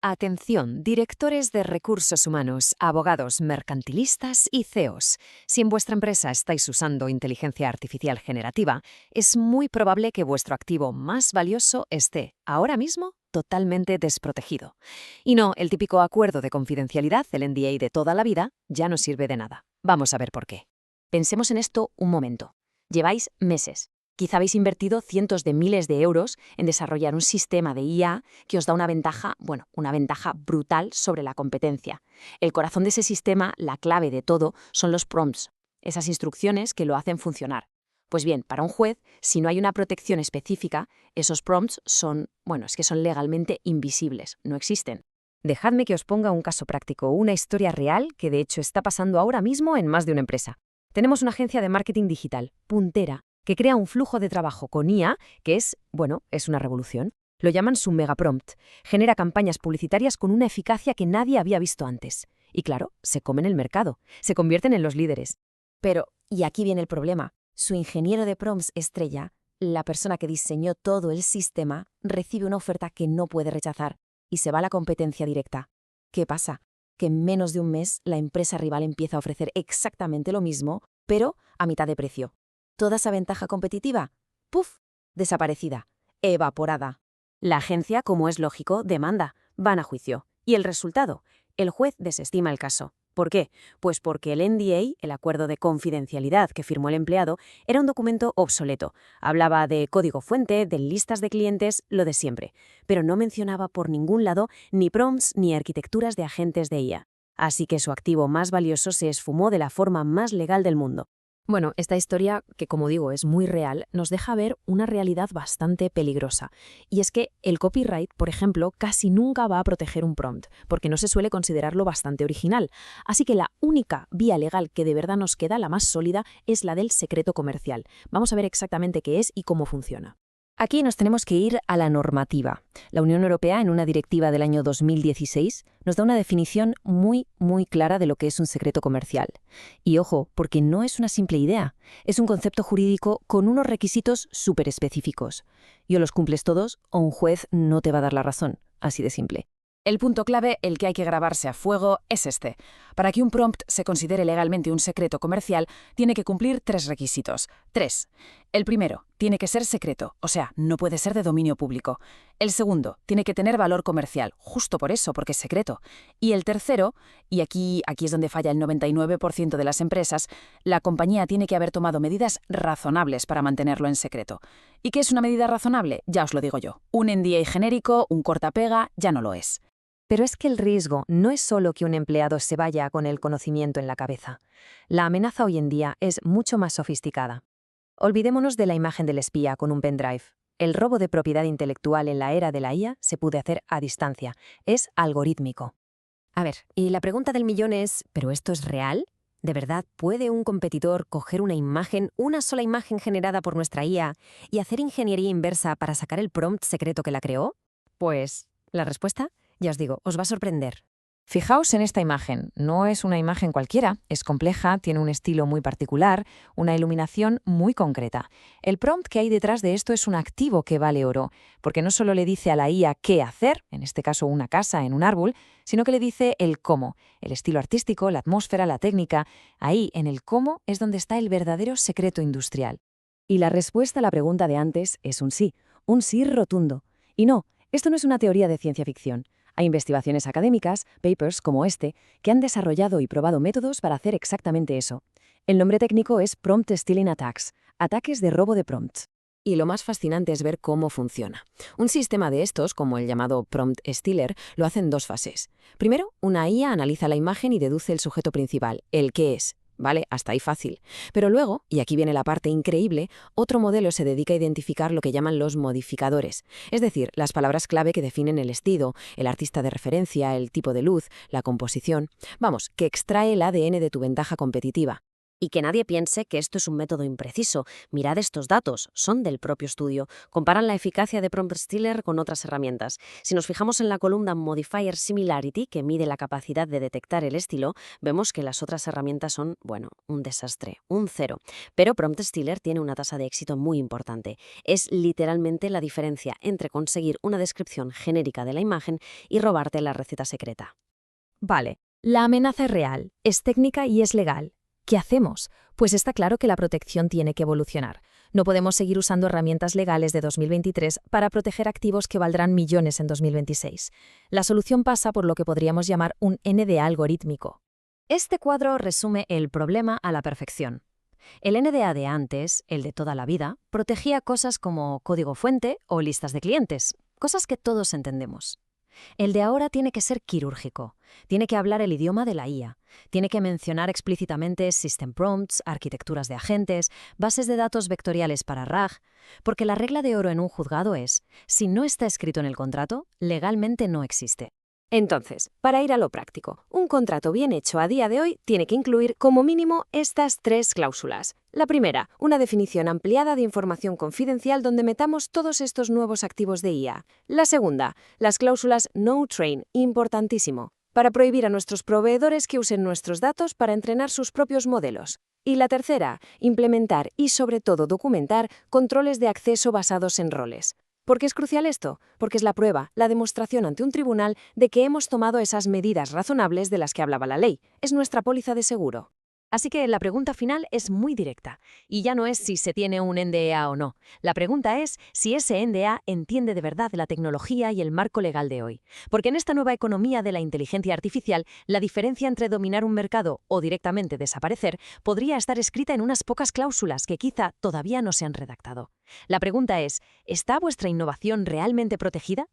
Atención, directores de recursos humanos, abogados mercantilistas y CEOs. Si en vuestra empresa estáis usando inteligencia artificial generativa, es muy probable que vuestro activo más valioso esté, ahora mismo, totalmente desprotegido. Y no, el típico acuerdo de confidencialidad, el NDA de toda la vida, ya no sirve de nada. Vamos a ver por qué. Pensemos en esto un momento. Lleváis meses. Quizá habéis invertido cientos de miles de euros en desarrollar un sistema de IA que os da una ventaja, una ventaja brutal sobre la competencia. El corazón de ese sistema, la clave de todo, son los prompts, esas instrucciones que lo hacen funcionar. Pues bien, para un juez, si no hay una protección específica, esos prompts son legalmente invisibles, no existen. Dejadme que os ponga un caso práctico, una historia real que de hecho está pasando ahora mismo en más de una empresa. Tenemos una agencia de marketing digital, puntera, que crea un flujo de trabajo con IA que es una revolución. Lo llaman su megaprompt. Genera campañas publicitarias con una eficacia que nadie había visto antes. Y claro, se comen el mercado, se convierten en los líderes. Pero, y aquí viene el problema, su ingeniero de prompts estrella, la persona que diseñó todo el sistema, recibe una oferta que no puede rechazar y se va a la competencia directa. ¿Qué pasa? Que en menos de un mes la empresa rival empieza a ofrecer exactamente lo mismo, pero a mitad de precio. Toda esa ventaja competitiva, ¡puf!, desaparecida, evaporada. La agencia, como es lógico, demanda, van a juicio. ¿Y el resultado? El juez desestima el caso. ¿Por qué? Pues porque el NDA, el acuerdo de confidencialidad que firmó el empleado, era un documento obsoleto. Hablaba de código fuente, de listas de clientes, lo de siempre. Pero no mencionaba por ningún lado ni prompts ni arquitecturas de agentes de IA. Así que su activo más valioso se esfumó de la forma más legal del mundo. Bueno, esta historia, que como digo es muy real, nos deja ver una realidad bastante peligrosa. Y es que el copyright, por ejemplo, casi nunca va a proteger un prompt, porque no se suele considerarlo bastante original. Así que la única vía legal que de verdad nos queda, la más sólida, es la del secreto comercial. Vamos a ver exactamente qué es y cómo funciona. Aquí nos tenemos que ir a la normativa. La Unión Europea, en una directiva del año 2016, nos da una definición muy clara de lo que es un secreto comercial. Y ojo, porque no es una simple idea, es un concepto jurídico con unos requisitos súper específicos. Y o los cumples todos o un juez no te va a dar la razón, así de simple. El punto clave, el que hay que grabarse a fuego, es este. Para que un prompt se considere legalmente un secreto comercial, tiene que cumplir 3 requisitos. 3. El primero, tiene que ser secreto, o sea, no puede ser de dominio público. El segundo, tiene que tener valor comercial, justo por eso, porque es secreto. Y el tercero, y aquí es donde falla el 99% de las empresas, la compañía tiene que haber tomado medidas razonables para mantenerlo en secreto. ¿Y qué es una medida razonable? Ya os lo digo yo. Un NDA genérico, un cortapega, ya no lo es. Pero es que el riesgo no es solo que un empleado se vaya con el conocimiento en la cabeza. La amenaza hoy en día es mucho más sofisticada. Olvidémonos de la imagen del espía con un pendrive. El robo de propiedad intelectual en la era de la IA se puede hacer a distancia. Es algorítmico. A ver, y la pregunta del millón es, ¿pero esto es real? ¿De verdad puede un competidor coger una sola imagen generada por nuestra IA, y hacer ingeniería inversa para sacar el prompt secreto que la creó? Pues, la respuesta, ya os digo, os va a sorprender. Fijaos en esta imagen. No es una imagen cualquiera, es compleja, tiene un estilo muy particular, una iluminación muy concreta. El prompt que hay detrás de esto es un activo que vale oro, porque no solo le dice a la IA qué hacer, en este caso una casa en un árbol, sino que le dice el cómo, el estilo artístico, la atmósfera, la técnica. Ahí, en el cómo, es donde está el verdadero secreto industrial. Y la respuesta a la pregunta de antes es un sí rotundo. Y no, esto no es una teoría de ciencia ficción. Hay investigaciones académicas, papers como este, que han desarrollado y probado métodos para hacer exactamente eso. El nombre técnico es Prompt Stealing Attacks, ataques de robo de prompts. Y lo más fascinante es ver cómo funciona. Un sistema de estos, como el llamado Prompt Stealer, lo hace en 2 fases. Primero, una IA analiza la imagen y deduce el sujeto principal, el qué es. ¿Vale? Hasta ahí fácil. Pero luego, y aquí viene la parte increíble, otro modelo se dedica a identificar lo que llaman los modificadores, es decir, las palabras clave que definen el estilo, el artista de referencia, el tipo de luz, la composición. Vamos, que extrae el ADN de tu ventaja competitiva. Y que nadie piense que esto es un método impreciso. Mirad estos datos, son del propio estudio. Comparan la eficacia de Prompt Stealer con otras herramientas. Si nos fijamos en la columna Modifier Similarity, que mide la capacidad de detectar el estilo, vemos que las otras herramientas son, bueno, un desastre, un 0. Pero Prompt Stealer tiene una tasa de éxito muy importante. Es literalmente la diferencia entre conseguir una descripción genérica de la imagen y robarte la receta secreta. Vale, la amenaza es real, es técnica y es legal. ¿Qué hacemos? Pues está claro que la protección tiene que evolucionar. No podemos seguir usando herramientas legales de 2023 para proteger activos que valdrán millones en 2026. La solución pasa por lo que podríamos llamar un NDA algorítmico. Este cuadro resume el problema a la perfección. El NDA de antes, el de toda la vida, protegía cosas como código fuente o listas de clientes, cosas que todos entendemos. El de ahora tiene que ser quirúrgico, tiene que hablar el idioma de la IA, tiene que mencionar explícitamente system prompts, arquitecturas de agentes, bases de datos vectoriales para RAG, porque la regla de oro en un juzgado es, si no está escrito en el contrato, legalmente no existe. Entonces, para ir a lo práctico, un contrato bien hecho a día de hoy tiene que incluir como mínimo estas 3 cláusulas. La primera, una definición ampliada de información confidencial donde metamos todos estos nuevos activos de IA. La segunda, las cláusulas No Train, importantísimo, para prohibir a nuestros proveedores que usen nuestros datos para entrenar sus propios modelos. Y la tercera, implementar y sobre todo documentar controles de acceso basados en roles. ¿Por qué es crucial esto? Porque es la prueba, la demostración ante un tribunal de que hemos tomado esas medidas razonables de las que hablaba la ley. Es nuestra póliza de seguro. Así que la pregunta final es muy directa, y ya no es si se tiene un NDA o no. La pregunta es si ese NDA entiende de verdad la tecnología y el marco legal de hoy. Porque en esta nueva economía de la inteligencia artificial, la diferencia entre dominar un mercado o directamente desaparecer podría estar escrita en unas pocas cláusulas que quizá todavía no se han redactado. La pregunta es, ¿está vuestra innovación realmente protegida?